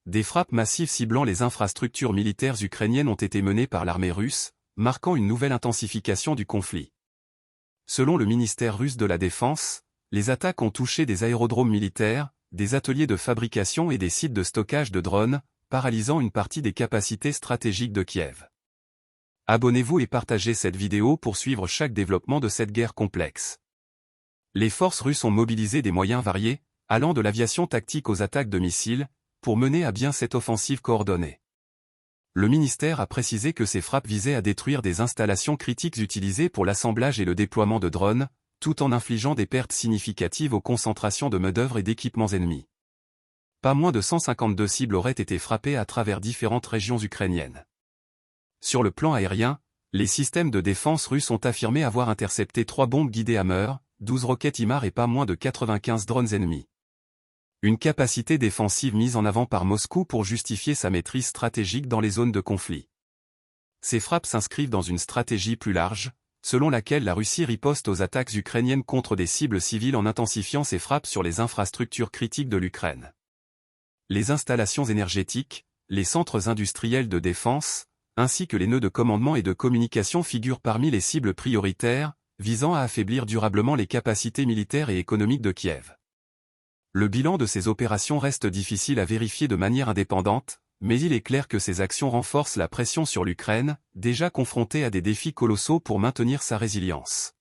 Des frappes massives ciblant les infrastructures militaires ukrainiennes ont été menées par l'armée russe, marquant une nouvelle intensification du conflit. Selon le ministère russe de la Défense, les attaques ont touché des aérodromes militaires, des ateliers de fabrication et des sites de stockage de drones, paralysant une partie des capacités stratégiques de Kiev. Abonnez-vous et partagez cette vidéo pour suivre chaque développement de cette guerre complexe. Les forces russes ont mobilisé des moyens variés, allant de l'aviation tactique aux attaques de missiles, pour mener à bien cette offensive coordonnée. Le ministère a précisé que ces frappes visaient à détruire des installations critiques utilisées pour l'assemblage et le déploiement de drones, tout en infligeant des pertes significatives aux concentrations de main-d'œuvre et d'équipements ennemis. Pas moins de 152 cibles auraient été frappées à travers différentes régions ukrainiennes. Sur le plan aérien, les systèmes de défense russes ont affirmé avoir intercepté 3 bombes guidées Hammer, 12 roquettes HIMARS et pas moins de 95 drones ennemis. Une capacité défensive mise en avant par Moscou pour justifier sa maîtrise stratégique dans les zones de conflit. Ces frappes s'inscrivent dans une stratégie plus large, selon laquelle la Russie riposte aux attaques ukrainiennes contre des cibles civiles en intensifiant ses frappes sur les infrastructures critiques de l'Ukraine. Les installations énergétiques, les centres industriels de défense, ainsi que les nœuds de commandement et de communication figurent parmi les cibles prioritaires, visant à affaiblir durablement les capacités militaires et économiques de Kiev. Le bilan de ces opérations reste difficile à vérifier de manière indépendante, mais il est clair que ces actions renforcent la pression sur l'Ukraine, déjà confrontée à des défis colossaux pour maintenir sa résilience.